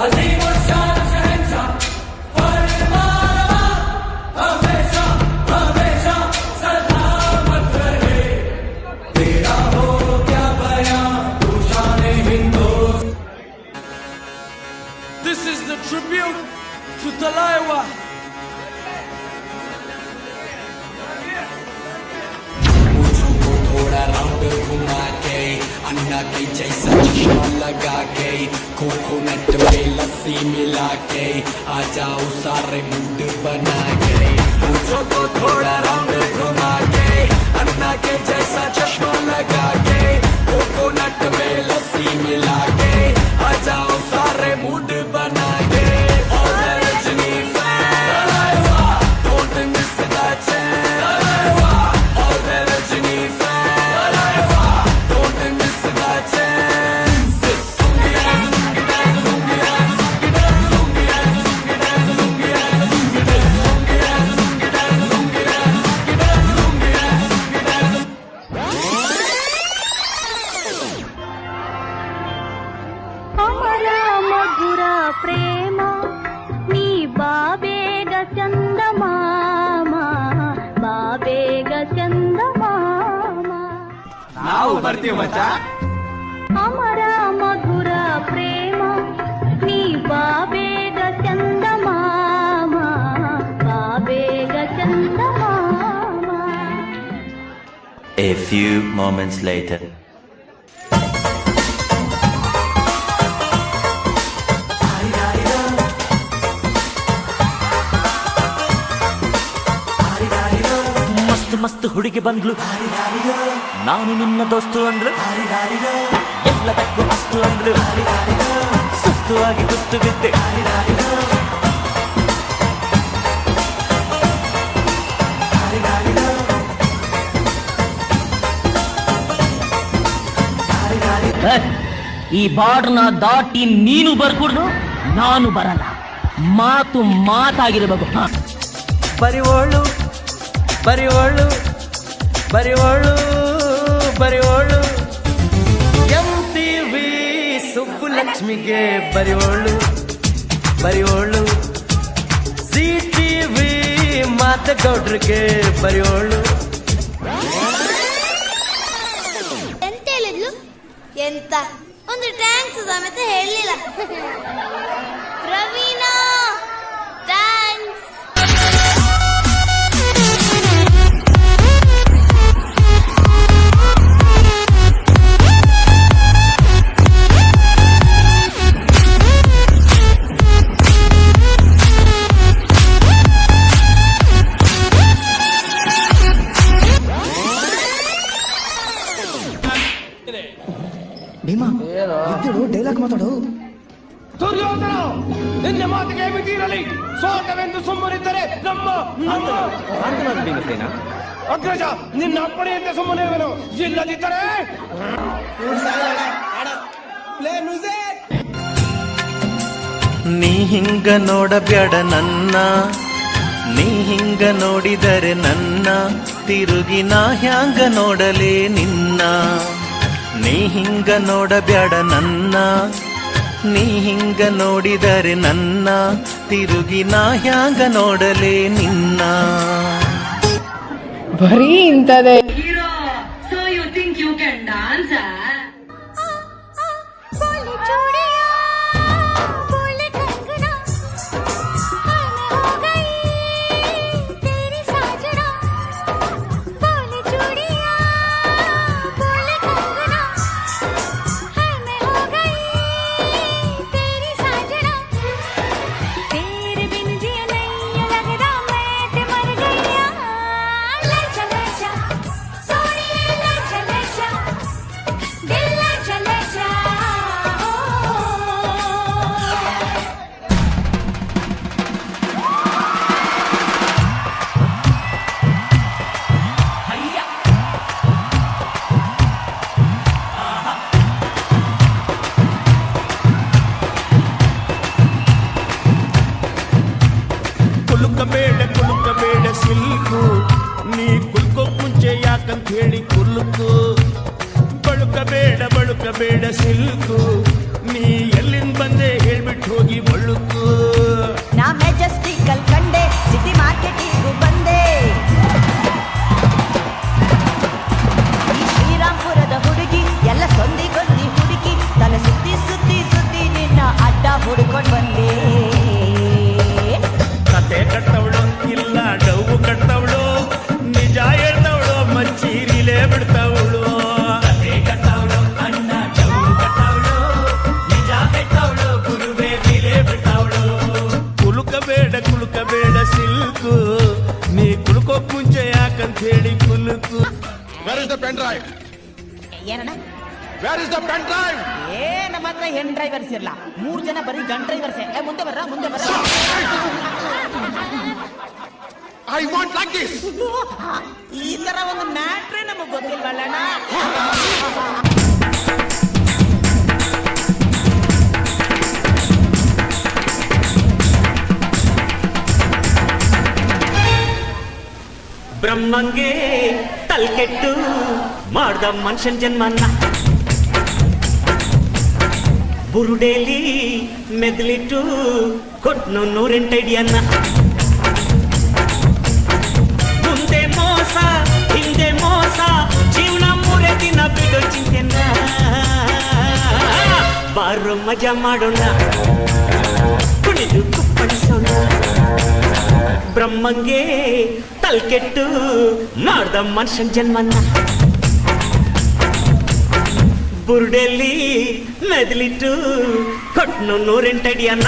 अजीम और शान शहंशाह फरमानवा हमेशा हमेशा सलामत रहे तेरा हो क्या बयां तू शान Hindustan This is the tribute to Talaiwa. थोड़ा राउंड घुमा के अन्ना के जैसा चश्मा लगा के कोकोनट में लस्सी मिला के आ जाओ सारे मूड बना के मुझको तो थोड़ा राउंड घुमा के अन्ना के जैसा चश्मा लगा के कोकोनट में लस्सी मिला के आ जाओ सारे मूड बना के ಪ್ರೇಮ ನೀ ಬಾಬೇಗ ಚಂದ ಮಾಮ ಬಾಬೇಗ ಚಂದ ಮಾಮ ನಾವು ಬರ್ತೀವಿ ಮಚ್ಚ ಅಮರ ಮಧುರ ಪ್ರೇಮ ನೀ ಬಾಬೇಗ ಚಂದ ಮಾಮ ಬಾಬೇಗ ಚಂದ ಮಾಮ. A few moments later. ಮಸ್ತ್ ಹುಡುಗಿ ಬಂದ್ಲು ನಾನು ನಿನ್ನ ದೋಸ್ತು ಅಂದ್ರು ಎಲ್ಲದಕ್ಕೂ ಅಸ್ತು ಅಂದ್ರು ಸುಸ್ತು ಆಗಿ ಗುಸ್ತು ಬಿದ್ದೆ ಈ ಬಾರ್ಡರ್ನ ದಾಟಿ ನೀನು ಬರ್ಕೂಡ್ದು ನಾನು ಬರಲ್ಲ ಮಾತು ಮಾತಾಗಿರ್ಬೇಕು. ಬರಿವೋಳು ಬರಿವೋಳು ಬರಿವೋಳು ಬರಿವೋಳು MTV ಸುಬ್ಬುಲಕ್ಷ್ಮಿಗೆ ಬರಿವೋಳು ಬರಿವೋಳು CTV ಮಾತಗೌಡ್ರಿಗೆ ಬರಿವೋಳು. ಎಂತ ಹೇಳಿದ್ಲು ಎಂತ ಒಂದು ಟ್ಯಾಂಕ್ಸ್ ಸಮೇತ ಹೇಳಲಿಲ್ಲ. ಪ್ರವೀಣ ಥ್ಯಾಂಕ್ಸ್. ಭೀಮಾ ಇದ್ದಳು ಡೈಲಾಗ್ ಮಾತಾಡು. ದುರ್ಯೋಧನ ನಿನ್ನ ಮಾತಿಗೆ ಮಿತಿರಲಿ ಸೋತವೆಂದು ಸುಮ್ಮನಿದ್ದರೆ ನಮ್ಮ ಅಗ್ರಜ ನಿನ್ನ ಅಪ್ಪಣೆಯಂತೆ ಸುಮ್ಮನಿರುವನು ಇಲ್ಲದಿದ್ದರೆ ನೀ ಹಿಂಗ ನೋಡಬ್ಯಾಡ ನನ್ನ ನೀ ಹಿಂಗ ನೋಡಿದರೆ ನನ್ನ ತಿರುಗಿ ನಾ ಹ್ಯಾಂಗ ನೋಡಲೇ ನಿನ್ನ ನೀ ಹಿಂಗ ನೋಡಬ್ಯಾಡ ನನ್ನ ನೀ ಹಿಂಗ ನೋಡಿದರೆ ನನ್ನ ತಿರುಗಿ ನಾ ಹ್ಯಾಂಗ ನೋಡಲೇ ನಿನ್ನ. ಬರೀ ಇಂಥದೇ. So you think you can dance? ಕುಲುಕಬೇಡ ಸಿಲ್ಕು ನೀ ಕುಲ್ಕೋಕ್ ಮುಂಚೆ ಯಾಕಂತ ಹೇಳಿ ಕುಲ್ಕು ಬಳುಕಬೇಡ ಸಿಲ್ಕು ನೀ ಎಲ್ಲಿಂದ ಬಂದೆ ಹೇಳ್ಬಿಟ್ಟು ಹೋಗಿ ಹುಡ್ಕೊಂಡ್ ಬಂದೆ ಕತೆ ಕಟ್ಟವಳು ಇಲ್ಲ ಡೌವು ಕಟ್ಟವಳು ನಿಜ ಹೇಳ್ತವಳು ಮಚ್ಚೀರಿಲೇ ಬಿಡ್ತವಳು ಕತೆ ಕಟ್ಟವಳು ಅಣ್ಣ ಡೌ ಕಟ್ಟವಳು ನಿಜ ಬೆಟ್ಟವಳು ಗುರುವೇ ಬಿಲೆ ಬಿಟ್ಟವಳು ಕುಳುಕಬೇಡ ಸಿಲ್ಕು ನೀ ಕುಳ್ಕೋಕ್ ಮುಂಚೆ ಯಾಕಂತ ಹೇಳಿ ಕುಲುಕು. Where is the pen drive? ಏನಣ್ಣ Where is the pen drive? ನಮ್ಮ ಹತ್ರ ಹೆಣ್ ಡ್ರೈವರ್ಸ್ ಇರಲ್ಲ 3 ಜನ ಬರೀ ಗಂಡ್ ಡ್ರೈವರ್ಸ್ ಮುಂದೆ ಬರ್ರ I want like this. ಈ ತರ ಒಂದು ಮ್ಯಾಟ್ರೇ ನಮಗ್ ಗೊತ್ತಿಲ್ವಲ್ಲಣ್ಣ ಬ್ರಹ್ಮಂಗೆ ತಲ್ಕೆಟ್ಟು ಮಾಡ್ದ ಮನುಷ್ಯನ್ ಜನ್ಮನ್ನ ಬುರುಡೇಲಿ ಮೆದ್ಲಿಟ್ಟು ಕೊಟ್ನು 108 ಅಡಿಯನ್ನ ಮುಂದೆ ಮೋಸ ಹಿಂದೆ ಮೋಸ ಜೀವನ 3 ದಿನ ಬಿಡೋ ಚಿಂತೆನ ಬಾರೋ ಮಜಾ ಮಾಡೋಣ ಕುಣಿದು ಕುಪ್ಪಳಿಸೋಣ ಬ್ರಹ್ಮಂಗೆ ತಲ್ಕೆಟ್ಟು ಮಾಡ್ದ ಮನುಷ್ಯನ್ ಜನ್ಮನ್ನ ಬುರುಡೆಲ್ಲಿ ಮೆದ್ಲಿಟ್ಟು ಕೊಟ್ನು 108 ಅಡಿಯನ್ನ